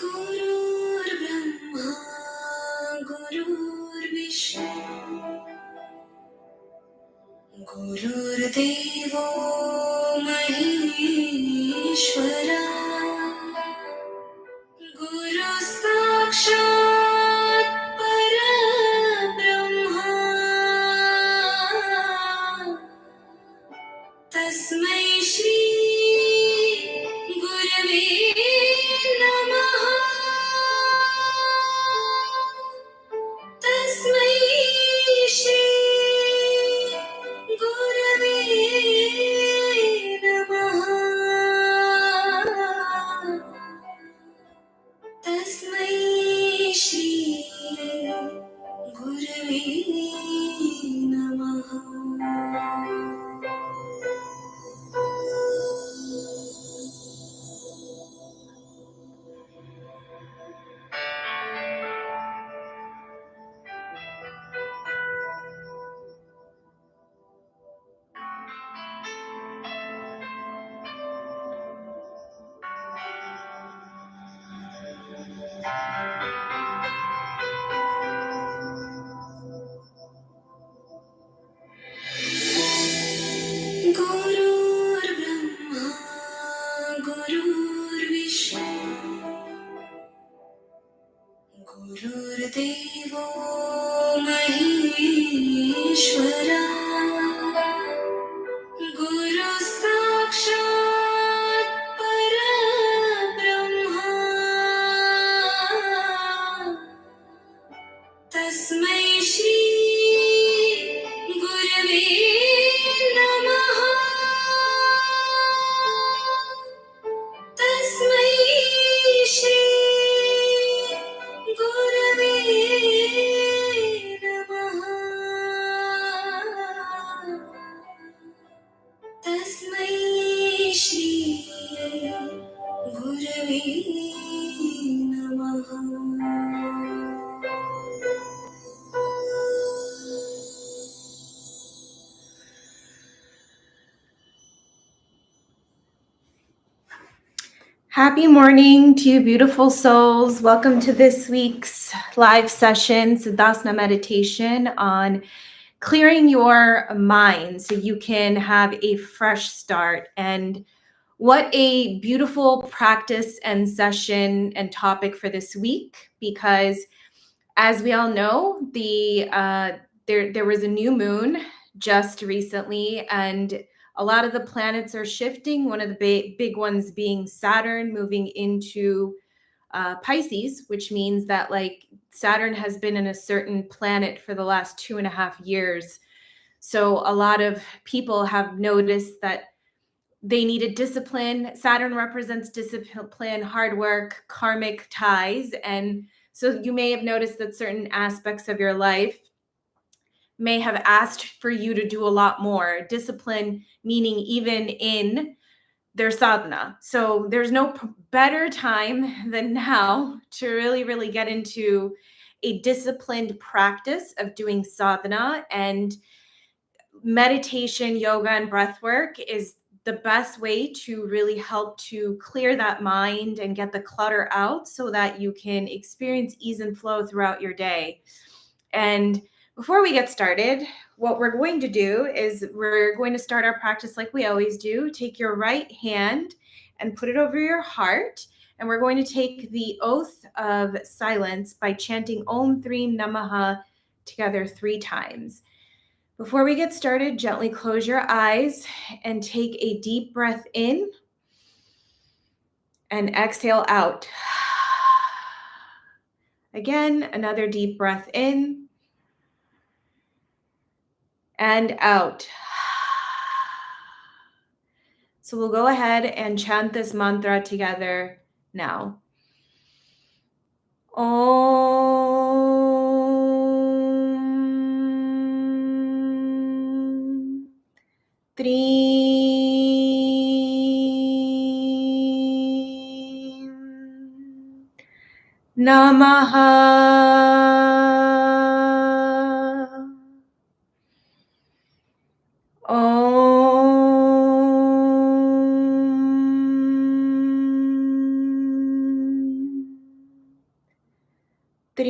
गुरुर्ब्रह्मा गुरुर्विष्णु गुरुर्देवो महेश्वरा गुरु साक्षात् परब्रह्मा तस्मै श्री गुरवे नमः। तस्मै श्री गुरवे नमः। तस्मै श्री गुरवे नमः। गुरुर्ब्रह्मा गुरुर्विष्णु गुरुर्देवो महेश्वरा गुरु साक्षात् परब्रह्मा तस्मै श्री गुरवे नमः। तस्मै श्री गुरवे नमः। तस्मै श्री गुरवे नमः। Happy morning to you beautiful souls. Welcome to this week's live session, Siddhasana Meditation, on clearing your mind so you can have a fresh start. And what a beautiful practice and session and topic for this week, because as we all know, there was a new moon just recently, and a lot of the planets are shifting. One of the big ones being Saturn moving into Pisces, which means that like Saturn has been in a certain planet for the last 2.5 years. So a lot of people have noticed that they needed discipline. Saturn represents discipline, hard work, karmic ties. And so you may have noticed that certain aspects of your life may have asked for you to do a lot more. Discipline meaning even in their sadhana. So there's no better time than now to really get into a disciplined practice of doing sadhana. And meditation, yoga, and breath work is the best way to really help to clear that mind and get the clutter out so that you can experience ease and flow throughout your day. And before we get started, what we're going to do is we're going to start our practice like we always do. Take your right hand and put it over your heart. And we're going to take the oath of silence by chanting Om Threem Namaha together 3 times. Before we get started, gently close your eyes and take a deep breath in and exhale out. Again, another deep breath in and out. So we'll go ahead and chant this mantra together now. Om Threem Namaha. Trim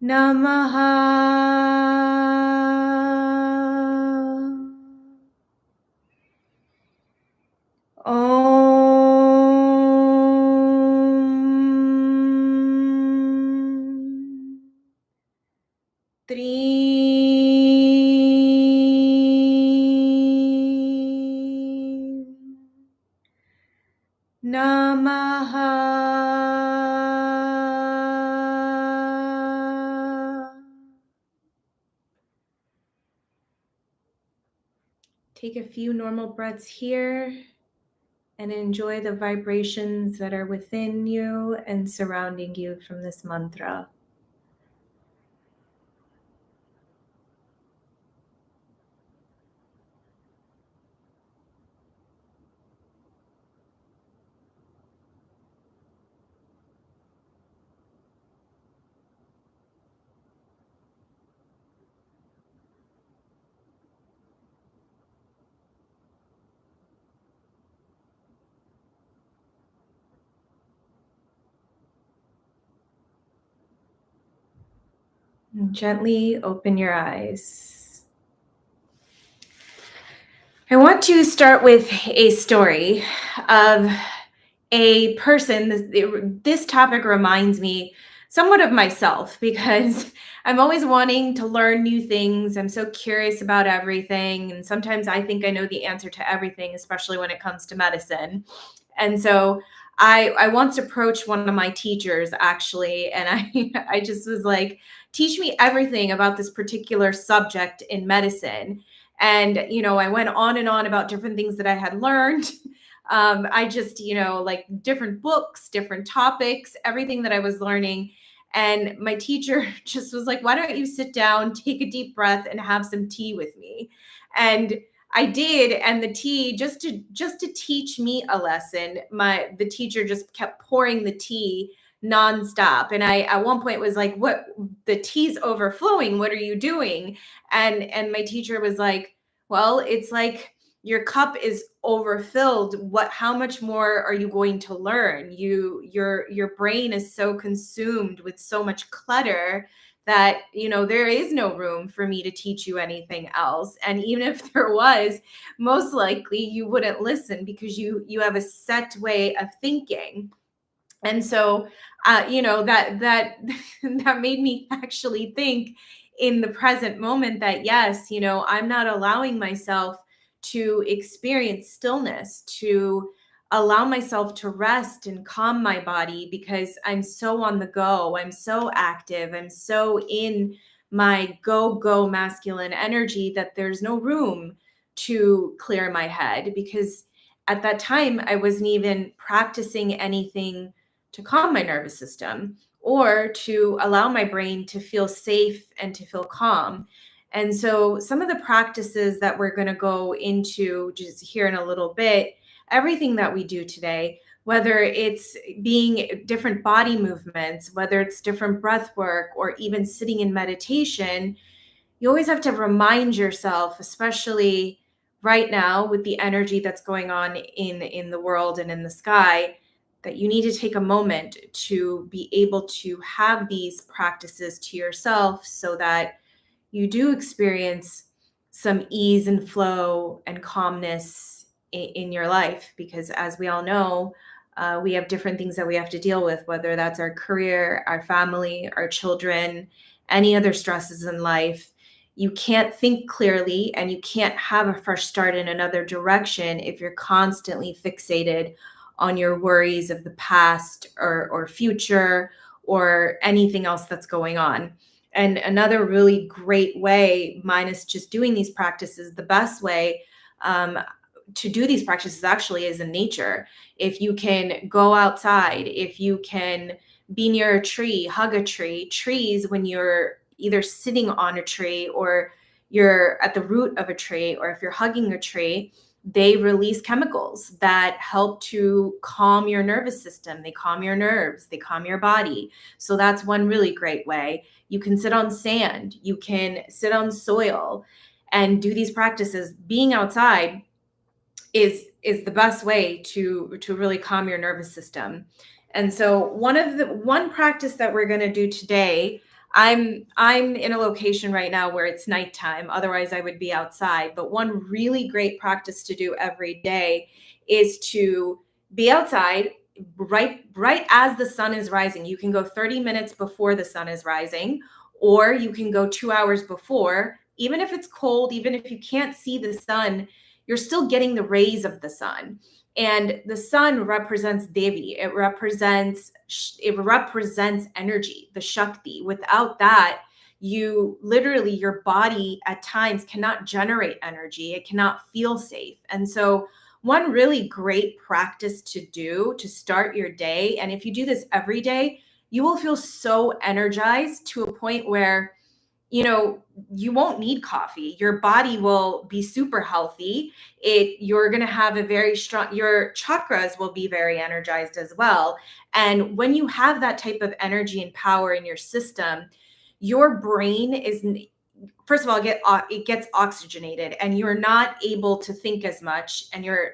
Namaha. Om Trim Namaha. Take a few normal breaths here and enjoy the vibrations that are within you and surrounding you from this mantra. And gently open your eyes. I want to start with a story of a person. This topic reminds me somewhat of myself because I'm always wanting to learn new things. I'm so curious about everything. And sometimes I think I know the answer to everything, especially when it comes to medicine. And so I once approached one of my teachers actually, and I just was like, teach me everything about this particular subject in medicine. And, I went on and on about different things that I had learned. I just, like different books, different topics, everything that I was learning. And my teacher just was like, why don't you sit down, take a deep breath, and have some tea with me? And I did, and the tea just to teach me a lesson. The teacher just kept pouring the tea nonstop, and I at one point was like, "What? The tea's overflowing. What are you doing?" And my teacher was like, "Well, it's like your cup is overfilled. How much more are you going to learn? Your brain is so consumed with so much clutter." That there is no room for me to teach you anything else, and even if there was, most likely you wouldn't listen because you have a set way of thinking. And so that that made me actually think in the present moment that yes, I'm not allowing myself to experience stillness, to allow myself to rest and calm my body because I'm so on the go, I'm so active, I'm so in my go masculine energy that there's no room to clear my head, because at that time I wasn't even practicing anything to calm my nervous system or to allow my brain to feel safe and to feel calm. And so, some of the practices that we're going to go into just here in a little bit, everything that we do today, whether it's being different body movements, whether it's different breath work, or even sitting in meditation, you always have to remind yourself, especially right now with the energy that's going on in the world and in the sky, that you need to take a moment to be able to have these practices to yourself so that you do experience some ease and flow and calmness in your life. Because as we all know, we have different things that we have to deal with, whether that's our career, our family, our children, any other stresses in life. You can't think clearly and you can't have a fresh start in another direction if you're constantly fixated on your worries of the past or future or anything else that's going on. And another really great way, minus just doing these practices, the best way to do these practices actually is in nature. If you can go outside, if you can be near a tree, hug a tree. Trees, when you're either sitting on a tree or you're at the root of a tree, or if you're hugging a tree, they release chemicals that help to calm your nervous system. They calm your nerves, they calm your body. So that's one really great way. You can sit on sand, you can sit on soil and do these practices. Being outside is the best way to really calm your nervous system. And so one practice that we're going to do today, I'm in a location right now where it's nighttime, otherwise I would be outside, but one really great practice to do every day is to be outside right as the sun is rising. You can go 30 minutes before the sun is rising, or you can go 2 hours before. Even if it's cold, even if you can't see the sun, you're still getting the rays of the sun. And the sun represents Devi. It represents energy, the Shakti. Without that, you literally, your body at times cannot generate energy. It cannot feel safe. And so one really great practice to do to start your day, and if you do this every day, you will feel so energized to a point where you won't need coffee. Your body will be super healthy. You're going to have a very strong, your chakras will be very energized as well. And when you have that type of energy and power in your system, your brain is, first of all, it gets oxygenated, and you're not able to think as much, and you're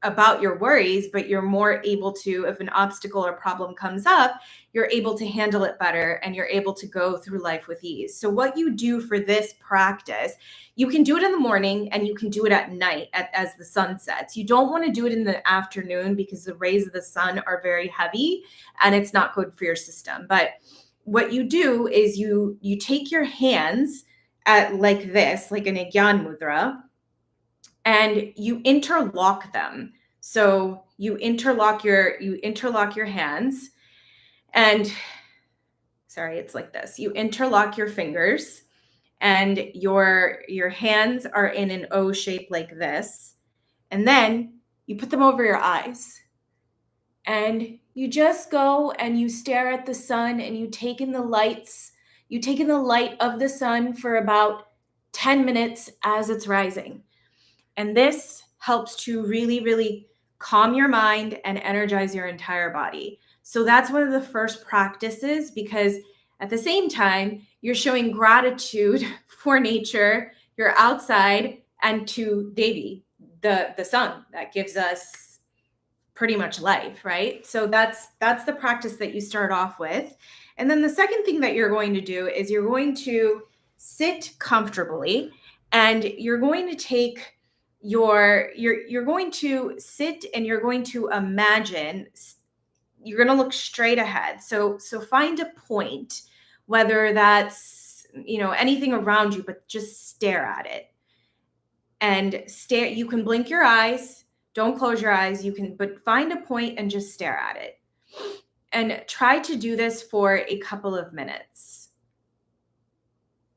about your worries, but you're more able to, if an obstacle or problem comes up, you're able to handle it better, and you're able to go through life with ease. So what you do for this practice, you can do it in the morning and you can do it at night as the sun sets. You don't want to do it in the afternoon because the rays of the sun are very heavy and it's not good for your system. But what you do is you take your hands at like this, like an Gyan Mudra, and you interlock them. So you interlock your hands, and sorry, it's like this. You interlock your fingers, and your hands are in an O shape like this. And then you put them over your eyes. And you just go and you stare at the sun, and you take in the lights. You take in the light of the sun for about 10 minutes as it's rising. And this helps to really, really calm your mind and energize your entire body. So that's one of the first practices, because at the same time, you're showing gratitude for nature, you're outside, and to Devi, the sun that gives us pretty much life, right? So that's the practice that you start off with. And then the second thing that you're going to do is you're going to sit comfortably, and you're going to take you're going to sit, and you're going to imagine, you're going to look straight ahead. So find a point, whether that's anything around you, but just stare at it. And stare. You can blink your eyes, don't close your eyes. But find a point and just stare at it. And try to do this for a couple of minutes.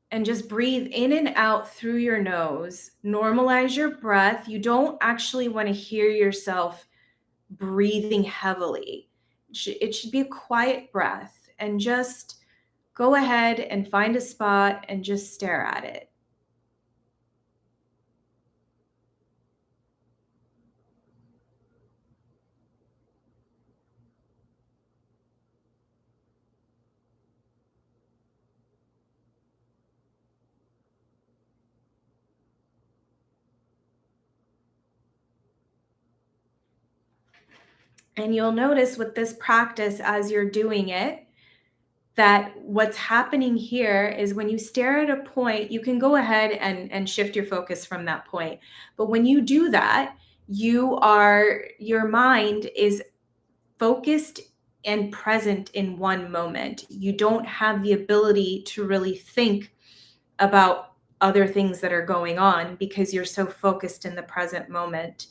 And just breathe in and out through your nose. Normalize your breath. You don't actually want to hear yourself breathing heavily. It should be a quiet breath. And just go ahead and find a spot and just stare at it. And you'll notice with this practice, as you're doing it, that what's happening here is when you stare at a point, you can go ahead and shift your focus from that point. But when you do that, your mind is focused and present in one moment. You don't have the ability to really think about other things that are going on because you're so focused in the present moment.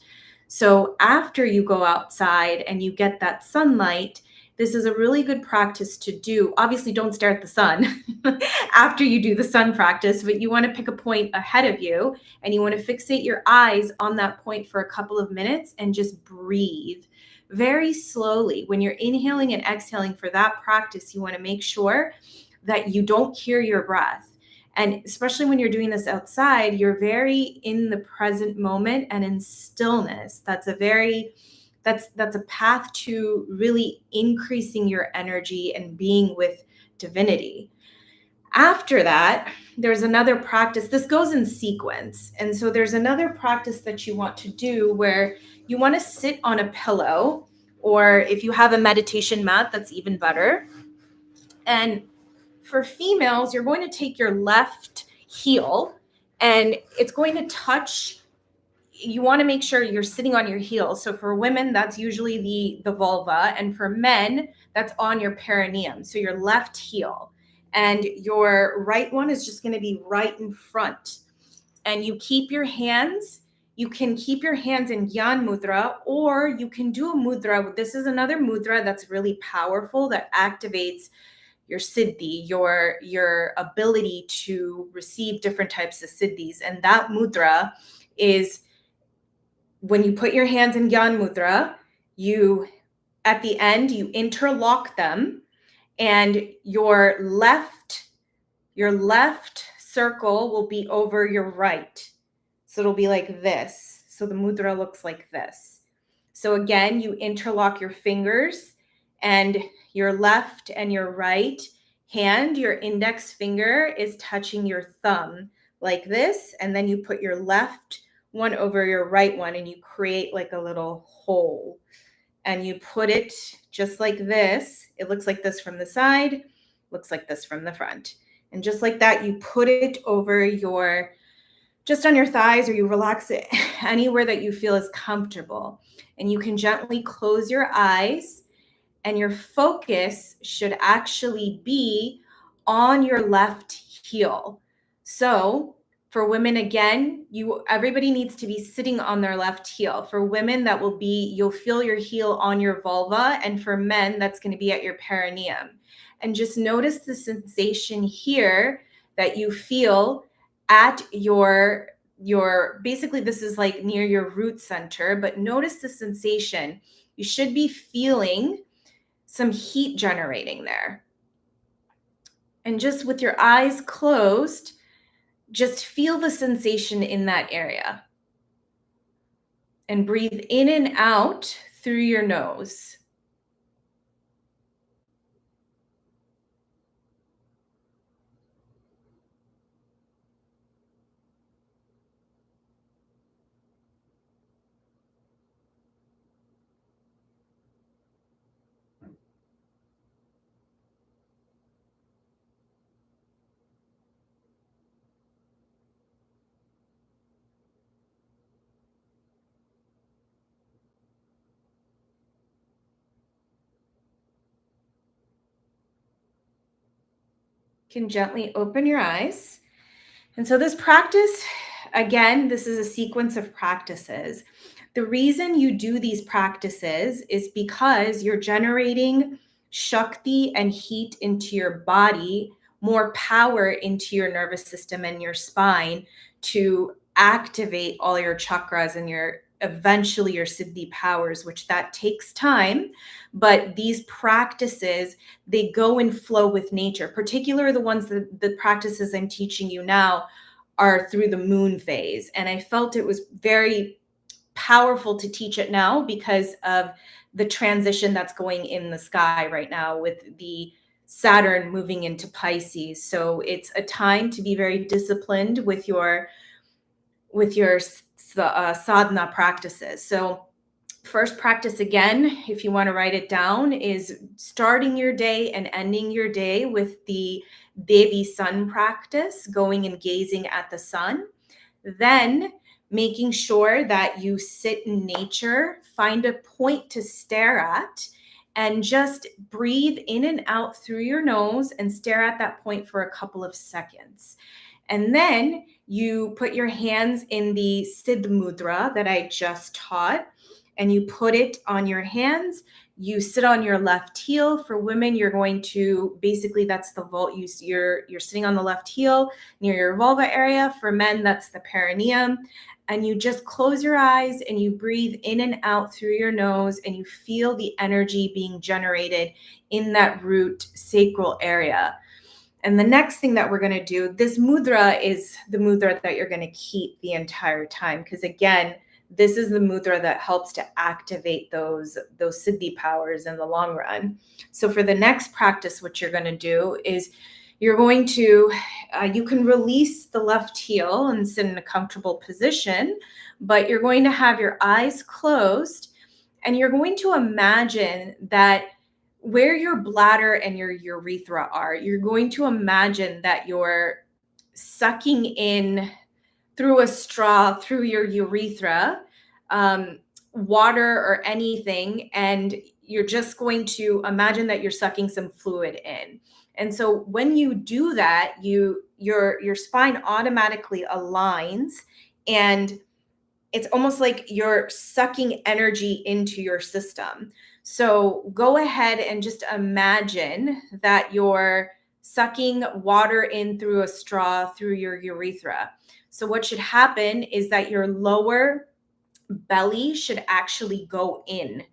So after you go outside and you get that sunlight, this is a really good practice to do. Obviously, don't stare at the sun after you do the sun practice, but you want to pick a point ahead of you, and you want to fixate your eyes on that point for a couple of minutes and just breathe very slowly. When you're inhaling and exhaling for that practice, you want to make sure that you don't hear your breath. And especially when you're doing this outside, you're very in the present moment and in stillness. That's a path to really increasing your energy and being with divinity. After that, there's another practice. This goes in sequence. And so there's another practice that you want to do where you want to sit on a pillow, or if you have a meditation mat, that's even better. And for females, you're going to take your left heel and it's going to touch. You want to make sure you're sitting on your heel. So for women, that's usually the vulva. And for men, that's on your perineum. So your left heel. And your right one is just going to be right in front. And you keep your hands. You can keep your hands in Gyan Mudra, or you can do a mudra. This is another mudra that's really powerful that activates your siddhi, your ability to receive different types of siddhis. And that mudra is when you put your hands in Gyan Mudra, at the end, you interlock them, and your left circle will be over your right. So it'll be like this. So the mudra looks like this. So again, you interlock your fingers, and your left and your right hand, your index finger is touching your thumb like this. And then you put your left one over your right one, and you create like a little hole. And you put it just like this. It looks like this from the side, looks like this from the front. And just like that, you put it over just on your thighs, or you relax it anywhere that you feel is comfortable. And you can gently close your eyes, and your focus should actually be on your left heel. So for women, again, everybody needs to be sitting on their left heel. For women, that will be, you'll feel your heel on your vulva. And for men, that's going to be at your perineum. And just notice the sensation here that you feel at your basically, this is like near your root center, but notice the sensation. You should be feeling some heat generating there. And just with your eyes closed, just feel the sensation in that area. And breathe in and out through your nose. You can gently open your eyes. And so this practice, again, this is a sequence of practices. The reason you do these practices is because you're generating Shakti and heat into your body, more power into your nervous system and your spine to activate all your chakras and eventually your siddhi powers, which that takes time. But these practices, they go and flow with nature, particularly the ones that the practices I'm teaching you now are through the moon phase. And I felt it was very powerful to teach it now because of the transition that's going in the sky right now with the Saturn moving into Pisces. So it's a time to be very disciplined with your sadhana practices. So first practice, again, if you want to write it down, is starting your day and ending your day with the Devi sun practice, going and gazing at the sun. Then making sure that you sit in nature, find a point to stare at, and just breathe in and out through your nose and stare at that point for a couple of seconds. And then you put your hands in the Siddh Mudra that I just taught, and you put it on your hands. You sit on your left heel. For women, you're going to, basically that's the vault. You're sitting on the left heel near your vulva area. For men, that's the perineum. And you just close your eyes and you breathe in and out through your nose, and you feel the energy being generated in that root sacral area. And the next thing that we're going to do, this mudra is the mudra that you're going to keep the entire time. Because again, this is the mudra that helps to activate those siddhi powers in the long run. So for the next practice, what you're going to do is You're going to, you can release the left heel and sit in a comfortable position, but you're going to have your eyes closed and you're going to imagine that where your bladder and your urethra are, you're going to imagine that you're sucking in through a straw through your urethra, um, water or anything, and you're just going to imagine that you're sucking some fluid in. And so when you do that, your spine automatically aligns, and it's almost like you're sucking energy into your system. So go ahead and just imagine that you're sucking water in through a straw through your urethra. So what should happen is that your lower belly should actually go in,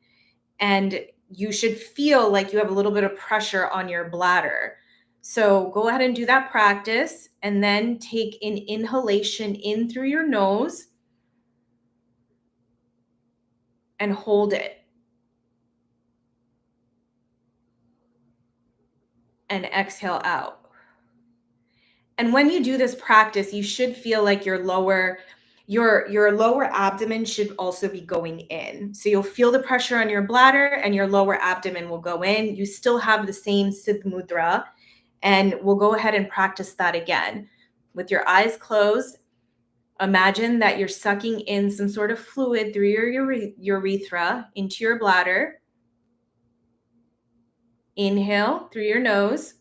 and you should feel like you have a little bit of pressure on your bladder. So go ahead and do that practice, and then take an inhalation in through your nose and hold it, and exhale out. And when you do this practice, you should feel like your lower abdomen should also be going in. So you'll feel the pressure on your bladder and your lower abdomen will go in. You still have the same Siddh mudra, and we'll go ahead and practice that again. With your eyes closed, imagine that you're sucking in some sort of fluid through your urethra into your bladder. Inhale through your nose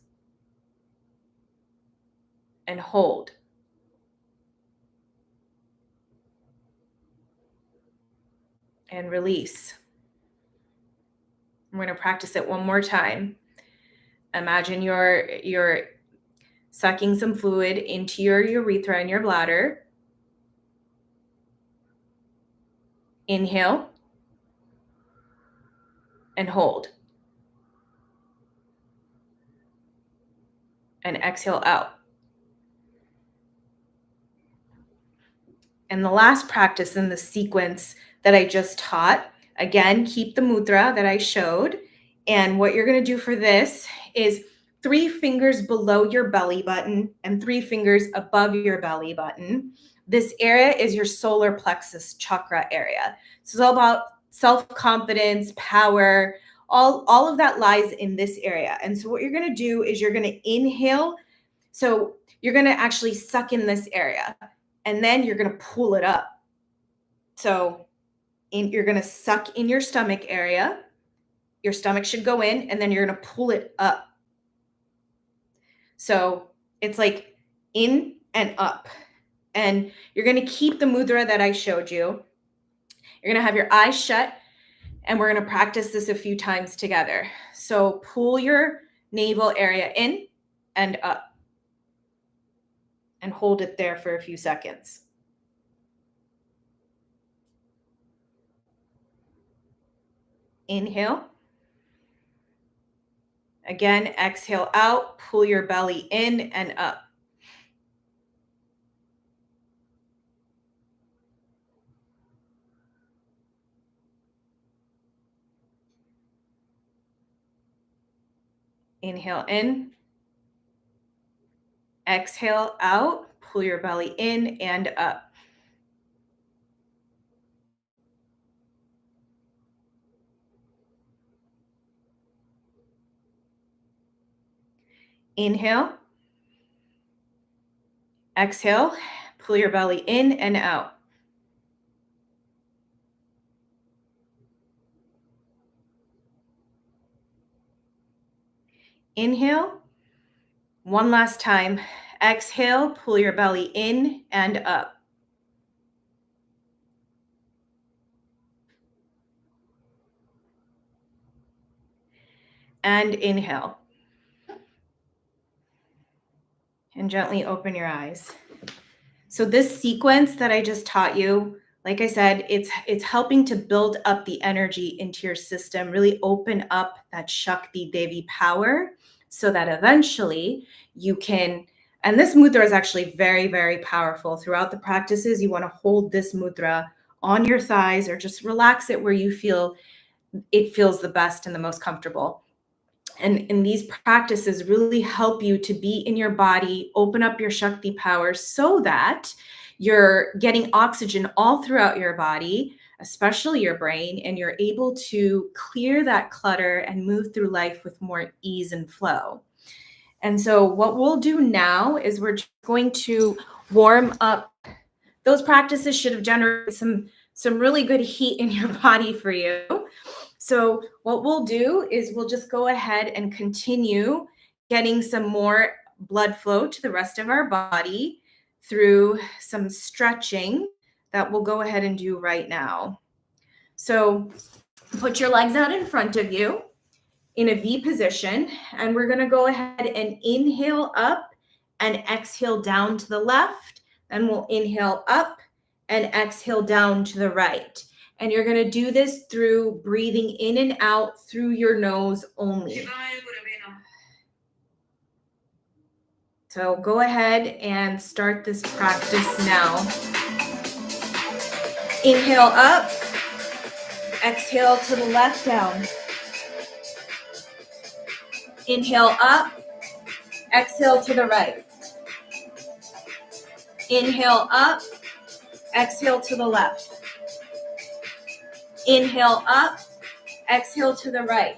and hold. And release. We're going to practice it one more time. Imagine you're sucking some fluid into your urethra and your bladder. Inhale and hold. And exhale out. And the last practice in the sequence that I just taught, again, keep the mudra that I showed. And what you're going to do for this is 3 fingers below your belly button and 3 fingers above your belly button. This area is your solar plexus chakra area. So it's all about self-confidence, power, all of that lies in this area. And so what you're going to do is you're going to inhale. So you're going to actually suck in this area, and then you're going to pull it up. So you're going to suck in your stomach area. Your stomach should go in, and then you're going to pull it up. So it's like in and up. And you're going to keep the mudra that I showed you. You're going to have your eyes shut, and we're going to practice this a few times together. So pull your navel area in and up, and hold it there for a few seconds. Inhale. Again, exhale out, pull your belly in and up. Inhale in. Exhale out, pull your belly in and up. Inhale. Exhale, pull your belly in and out. Inhale. One last time. Exhale, pull your belly in and up. And inhale. And gently open your eyes. So this sequence that I just taught you, like I said, it's helping to build up the energy into your system, really open up that Shakti Devi power, so that eventually you can, and this mudra is actually very, very powerful. Throughout the practices, you want to hold this mudra on your thighs, or just relax it where you feel it feels the best and the most comfortable. And these practices really help you to be in your body, open up your Shakti power so that you're getting oxygen all throughout your body, especially your brain, and you're able to clear that clutter and move through life with more ease and flow. And so what we'll do now is we're just going to warm up. Those practices should have generated some really good heat in your body for you. So what we'll do is we'll just go ahead and continue getting some more blood flow to the rest of our body through some stretching that we'll go ahead and do right now. So put your legs out in front of you in a V position, and we're going to go ahead and inhale up and exhale down to the left. Then we'll inhale up and exhale down to the right. And you're going to do this through breathing in and out through your nose only. So go ahead and start this practice now. Inhale up, exhale to the left down. Inhale up, exhale to the right. Inhale up, exhale to the left. Inhale up, exhale to the right.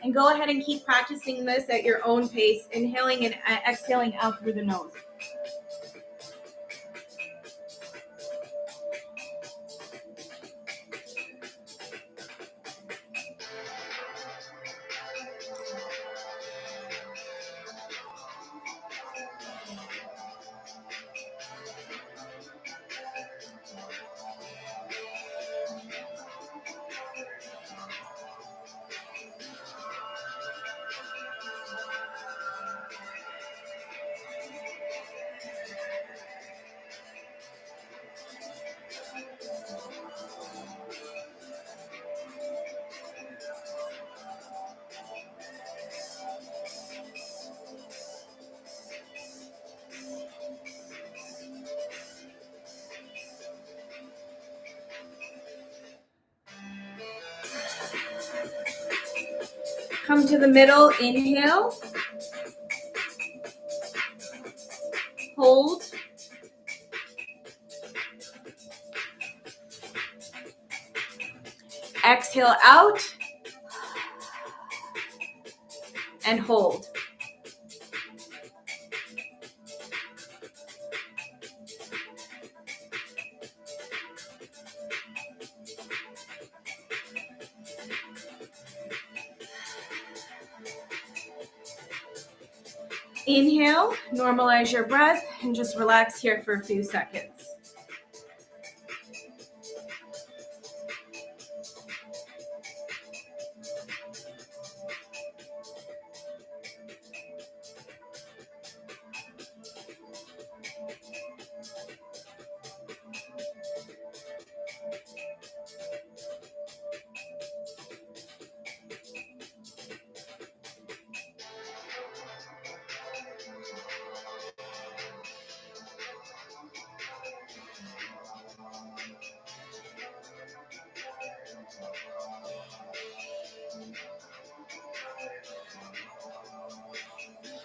And go ahead and keep practicing this at your own pace, inhaling and exhaling out through the nose. Come to the middle, inhale. Hold. Exhale out. And hold. Inhale, normalize your breath, and just relax here for a few seconds.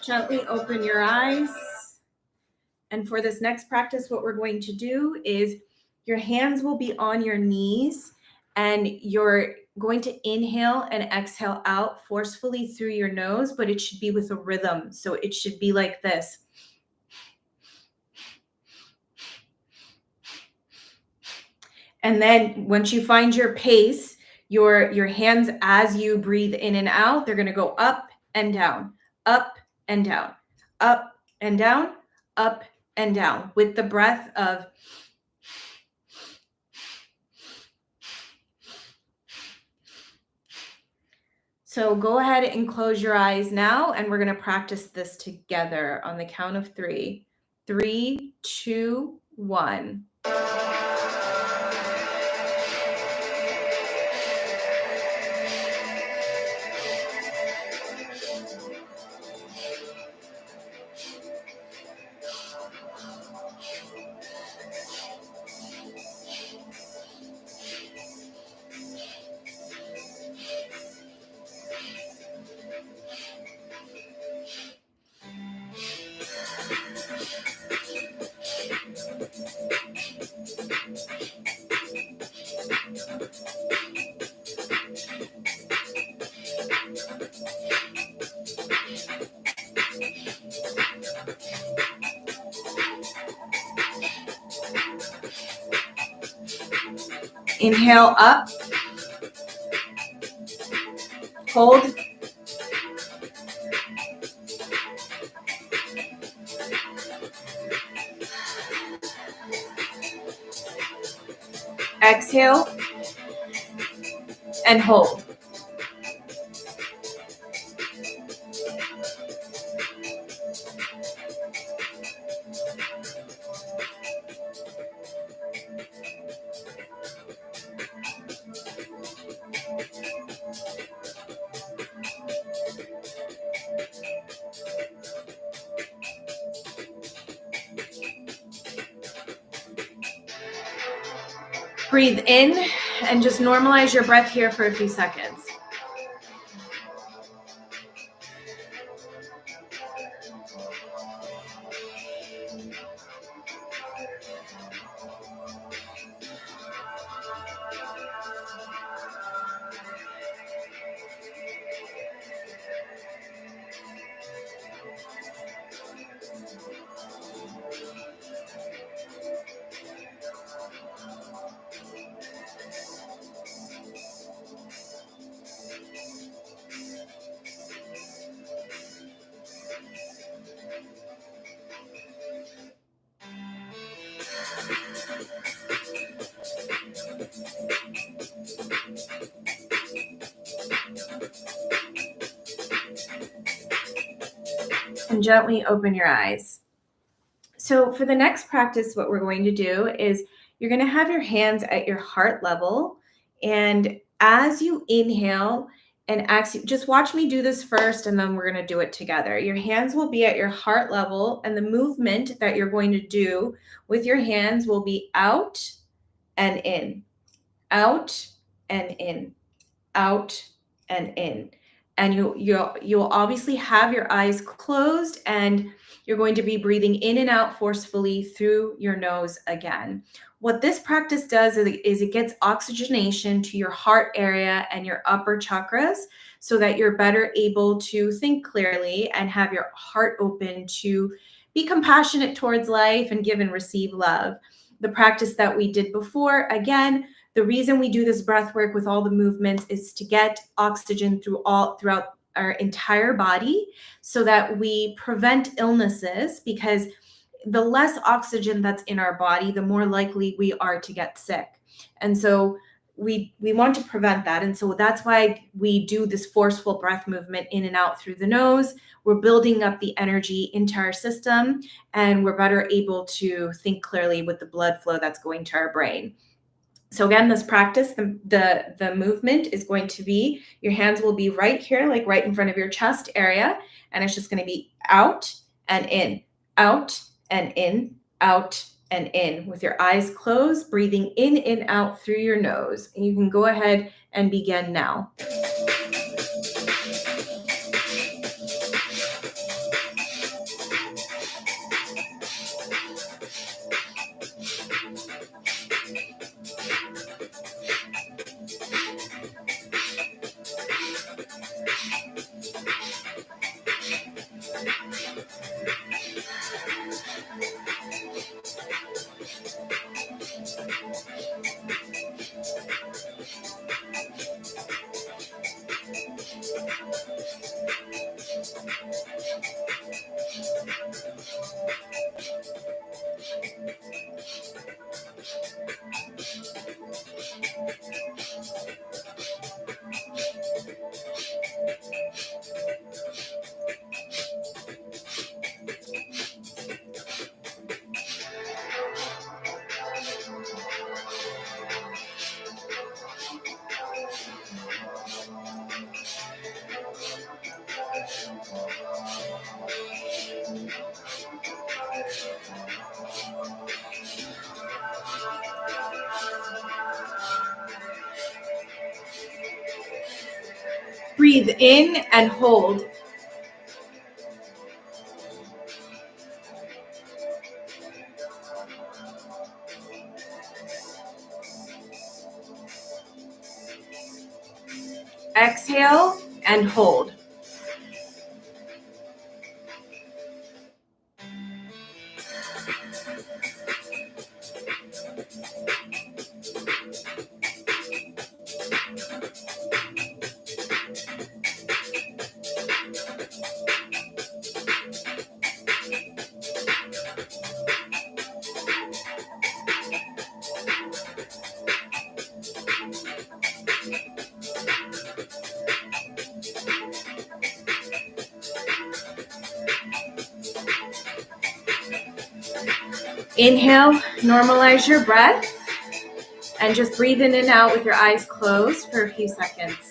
Gently open your eyes. And for this next practice, what we're going to do is your hands will be on your knees and you're going to inhale and exhale out forcefully through your nose, but it should be with a rhythm. So it should be like this. And then once you find your pace, your hands as you breathe in and out, they're going to go up and down, up and down, up and down, up and down with the breath of So go ahead and close your eyes now, and we're going to practice this together on the count of 3. 3, 2, 1. Inhale up, hold, exhale, and hold. Breathe in and just normalize your breath here for a few seconds. And gently open your eyes. So for the next practice, what we're going to do is you're going to have your hands at your heart level. And as you inhale and exhale, just watch me do this first, and then we're going to do it together. Your hands will be at your heart level, and the movement that you're going to do with your hands will be out and in, out and in, out and in. And you'll obviously have your eyes closed, and you're going to be breathing in and out forcefully through your nose again. What this practice does is it gets oxygenation to your heart area and your upper chakras so that you're better able to think clearly and have your heart open to be compassionate towards life and give and receive love. The practice that we did before, again, the reason we do this breath work with all the movements is to get oxygen throughout our entire body so that we prevent illnesses, because the less oxygen that's in our body, the more likely we are to get sick. And so we want to prevent that. And so that's why we do this forceful breath movement in and out through the nose. We're building up the energy into our system, and we're better able to think clearly with the blood flow that's going to our brain. So again, this practice, the movement is going to be, your hands will be right here, like right in front of your chest area. And it's just going to be out and in, out and in, out and in, with your eyes closed, breathing in and out through your nose. And you can go ahead and begin now. Breathe in and hold. Exhale and hold. Inhale, normalize your breath, and just breathe in and out with your eyes closed for a few seconds.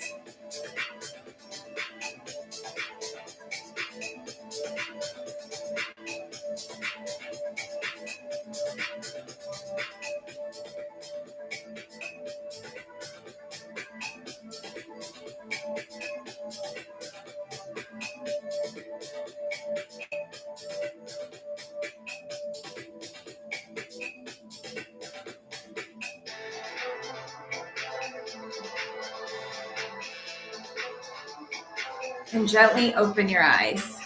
And gently open your eyes.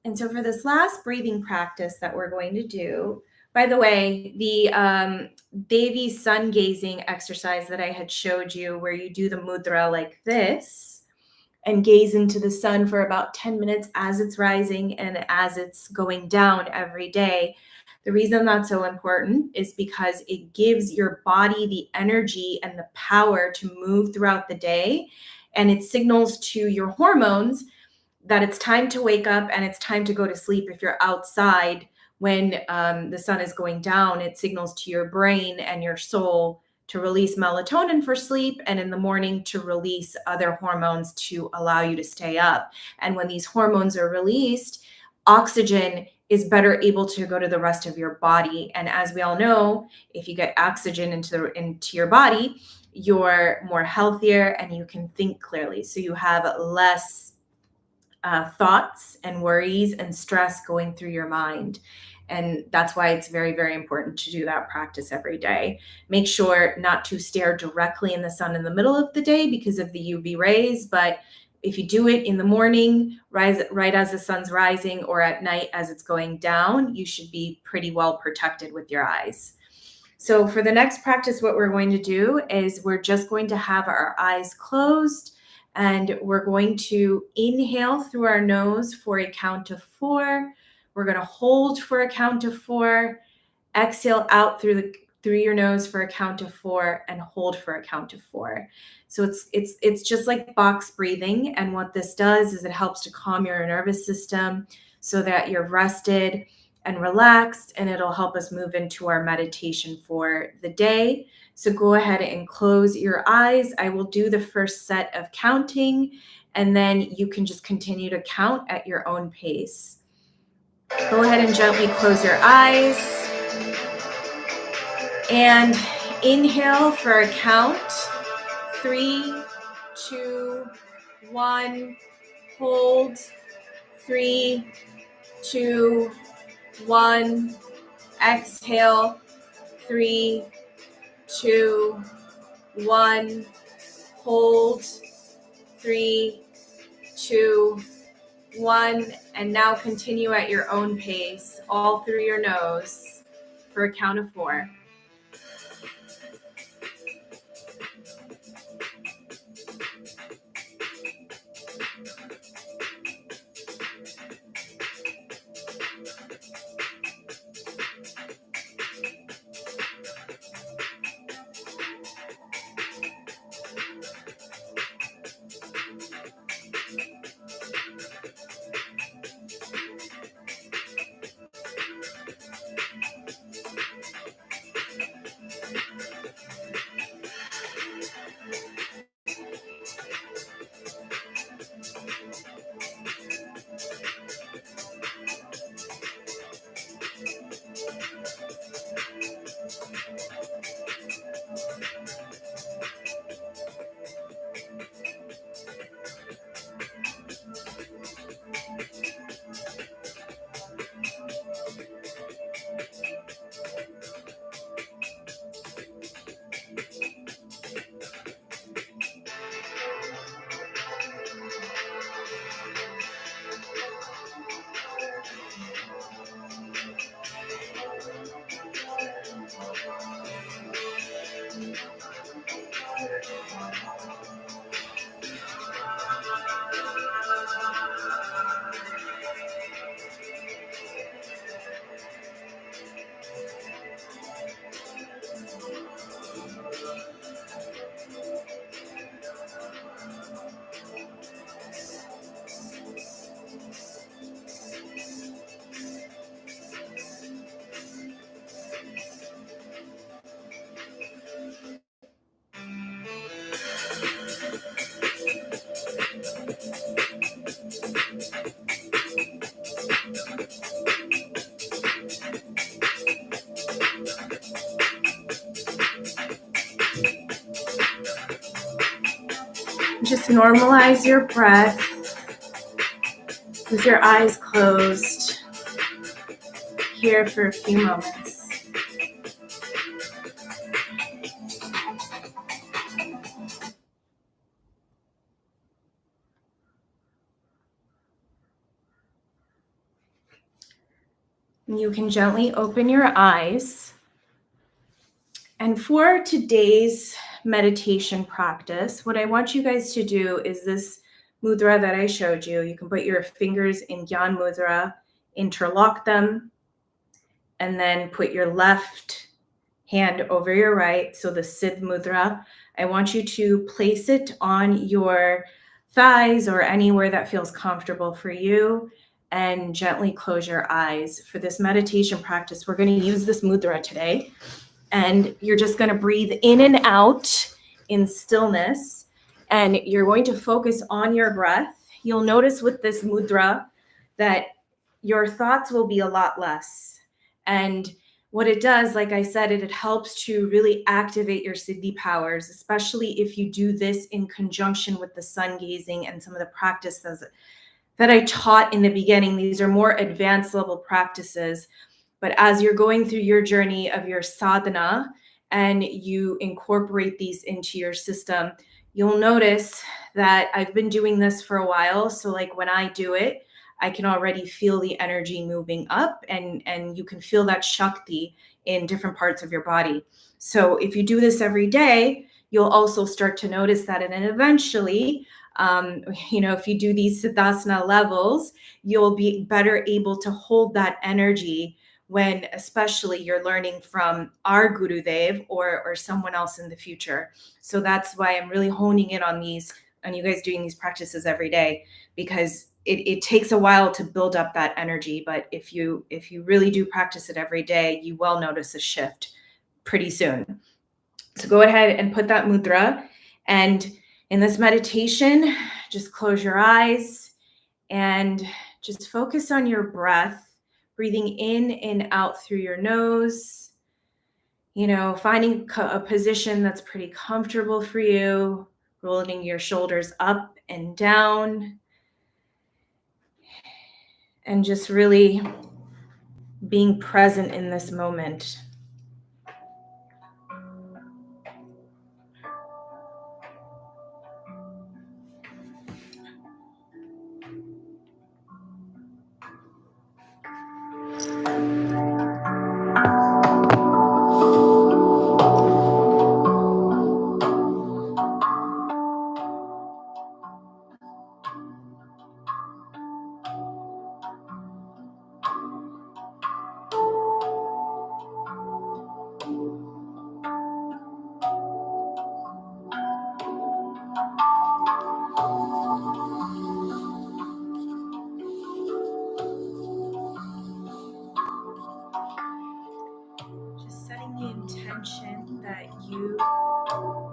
And so for this last breathing practice that we're going to do, by the way, the Devi sun gazing exercise that I had showed you, where you do the mudra like this and gaze into the sun for about 10 minutes as it's rising and as it's going down every day. The reason that's so important is because it gives your body the energy and the power to move throughout the day, and it signals to your hormones that it's time to wake up and it's time to go to sleep. If you're outside when the sun is going down, it signals to your brain and your soul to release melatonin for sleep, and in the morning to release other hormones to allow you to stay up. And when these hormones are released, oxygen is better able to go to the rest of your body. And as we all know, if you get oxygen into your body, you're more healthier and you can think clearly. So you have less thoughts and worries and stress going through your mind. And that's why it's very, very important to do that practice every day. Make sure not to stare directly in the sun in the middle of the day because of the UV rays. But if you do it in the morning, right as the sun's rising, or at night as it's going down, you should be pretty well protected with your eyes. So for the next practice, what we're going to do is we're just going to have our eyes closed, and we're going to inhale through our nose for a count of 4. We're going to hold for a count of 4, exhale out through your nose for a count of 4, and hold for a count of 4. So it's just like box breathing. And what this does is it helps to calm your nervous system so that you're rested and relaxed, and it'll help us move into our meditation for the day. So go ahead and close your eyes. I will do the first set of counting, and then you can just continue to count at your own pace. Go ahead and gently close your eyes and inhale for a count. 3, 2, 1. Hold. 3, 2, 1. Exhale. 3, 2, 1. Hold. 3, 2, 1. And now continue at your own pace, all through your nose, for a count of 4. Just normalize your breath with your eyes closed here for a few moments. You can gently open your eyes. And for today's meditation practice, what I want you guys to do is this mudra that I showed you. You can put your fingers in Gyan Mudra, interlock them, and then put your left hand over your right. So the Siddh Mudra, I want you to place it on your thighs or anywhere that feels comfortable for you, and gently close your eyes. For this meditation practice, we're going to use this mudra today, and you're just going to breathe in and out in stillness, and you're going to focus on your breath. You'll notice with this mudra that your thoughts will be a lot less. And what it does, like I said, it helps to really activate your Siddhi powers, especially if you do this in conjunction with the sun gazing and some of the practices that I taught in the beginning. These are more advanced level practices. But as you're going through your journey of your sadhana and you incorporate these into your system, you'll notice that I've been doing this for a while. So like when I do it, I can already feel the energy moving up, and you can feel that Shakti in different parts of your body. So if you do this every day, you'll also start to notice that. And then eventually, if you do these Siddhasana levels, you'll be better able to hold that energy when especially you're learning from our Gurudev or someone else in the future. So that's why I'm really honing in on you guys doing these practices every day, because it takes a while to build up that energy. But if you really do practice it every day, you will notice a shift pretty soon. So go ahead and put that mudra. And in this meditation, just close your eyes and just focus on your breath, breathing in and out through your nose, finding a position that's pretty comfortable for you, rolling your shoulders up and down, and just really being present in this moment. Just setting the intention that you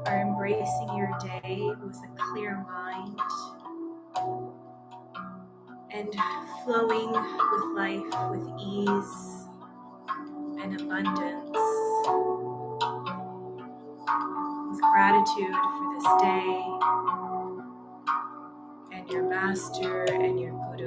are embracing your day with a clear mind and flowing with life with ease and abundance, with gratitude for this day and your master and your guru.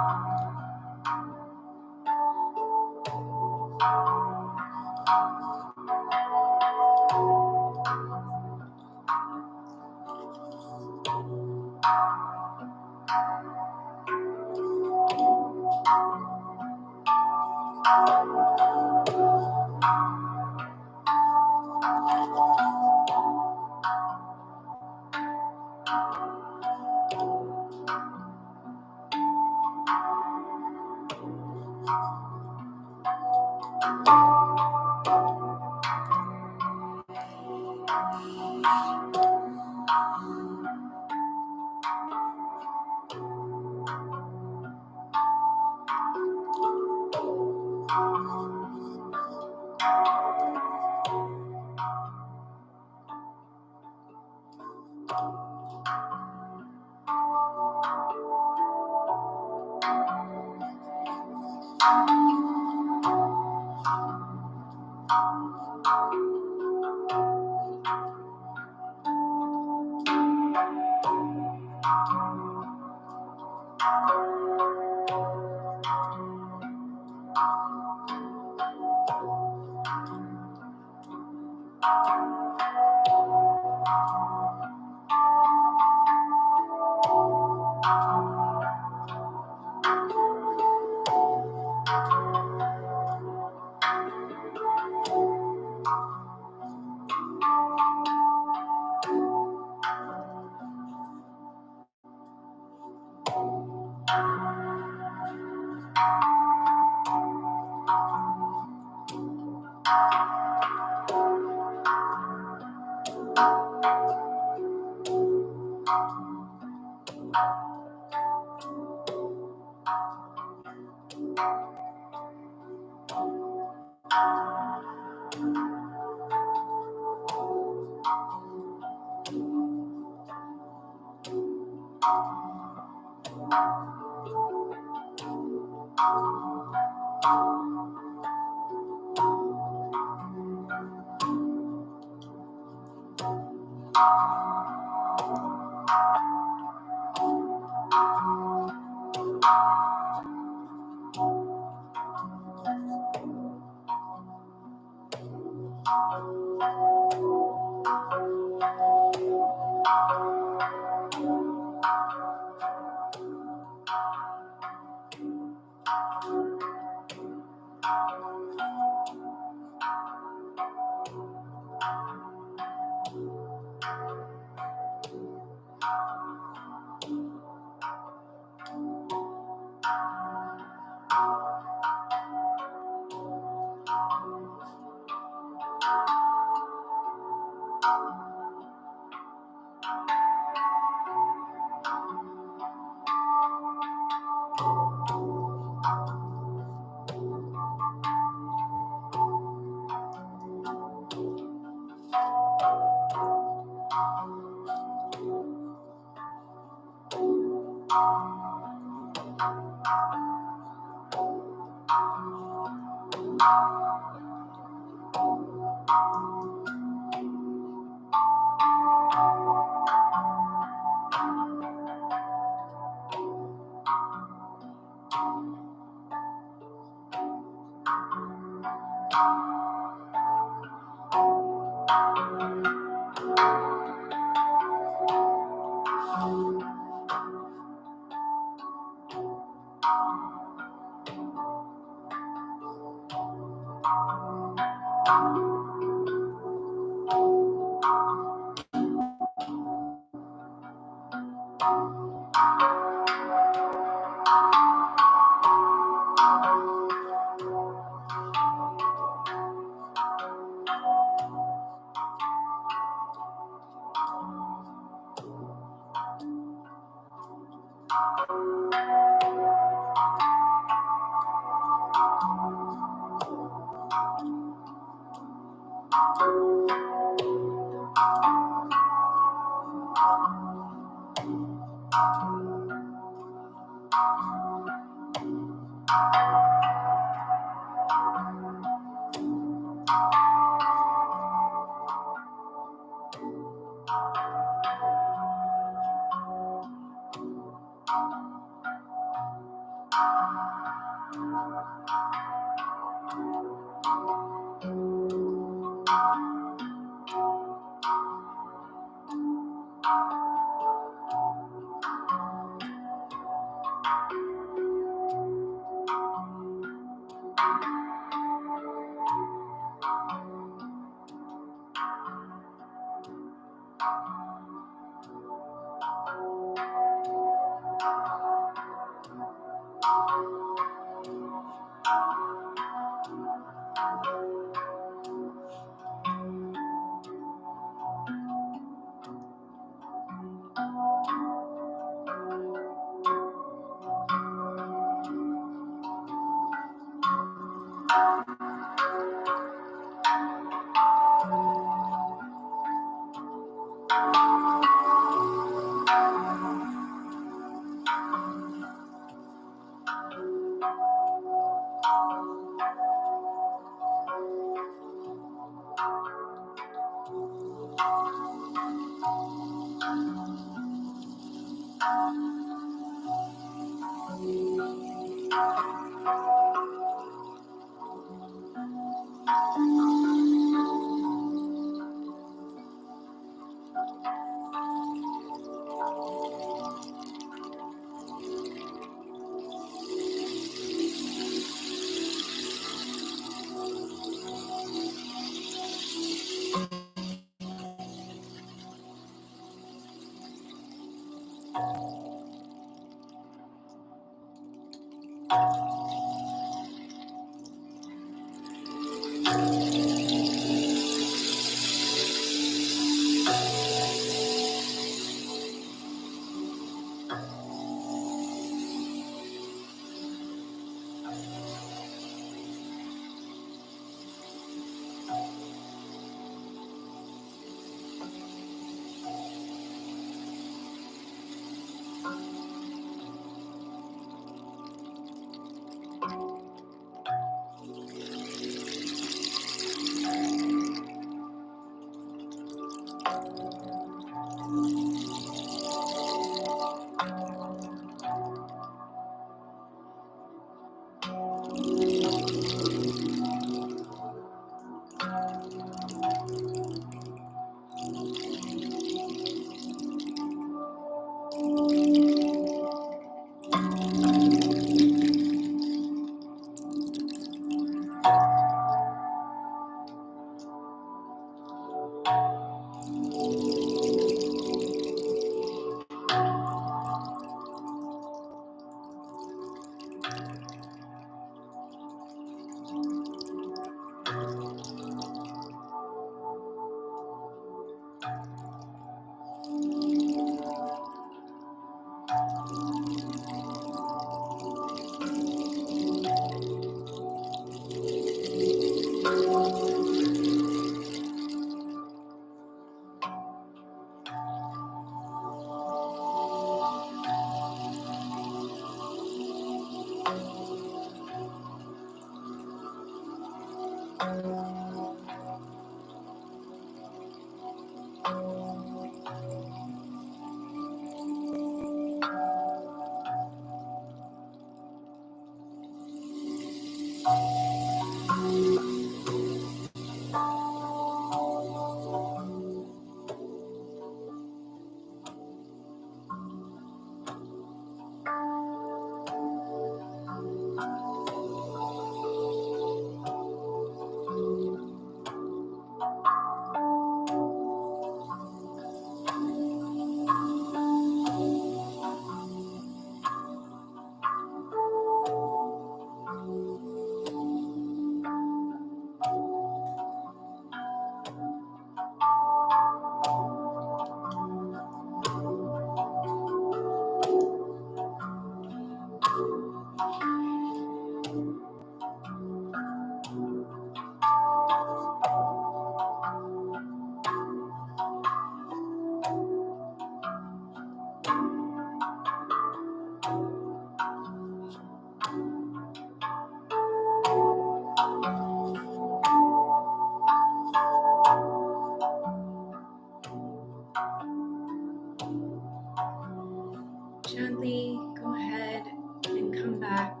Gently go ahead and come back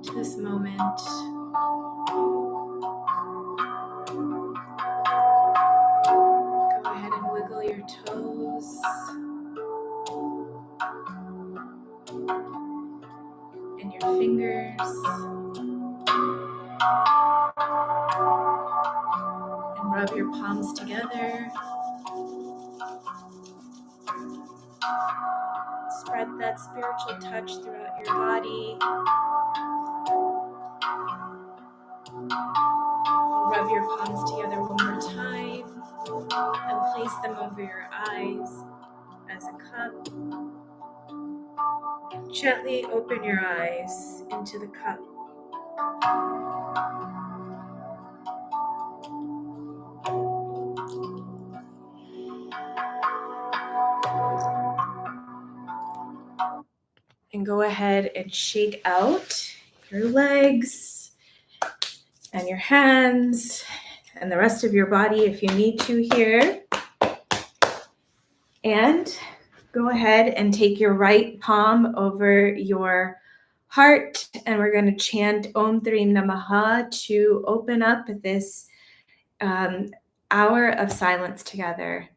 to this moment. Go ahead and wiggle your toes and your fingers, and rub your palms together. Spread that spiritual touch throughout your body. Rub your palms together one more time and place them over your eyes as a cup. Gently open your eyes into the cup. And go ahead and shake out your legs and your hands and the rest of your body if you need to here. And Go ahead and take your right palm over your heart, and we're going to chant Om Dream Namaha to open up this hour of silence together.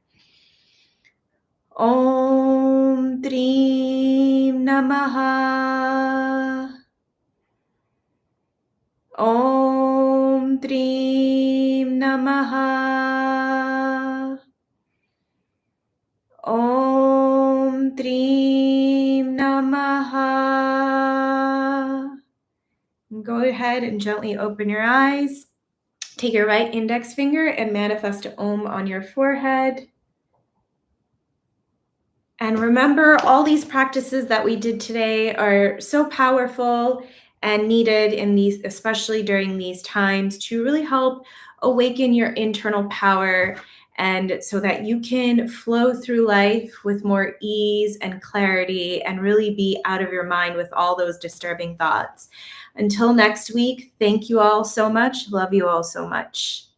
Om Dream Namaha. Om Dream Namaha. Om Dream Namaha. Go ahead and gently open your eyes. Take your right index finger and manifest Om on your forehead. And remember, all these practices that we did today are so powerful and needed in these, especially during these times, to really help awaken your internal power, and so that you can flow through life with more ease and clarity and really be out of your mind with all those disturbing thoughts. Until next week, thank you all so much. Love you all so much.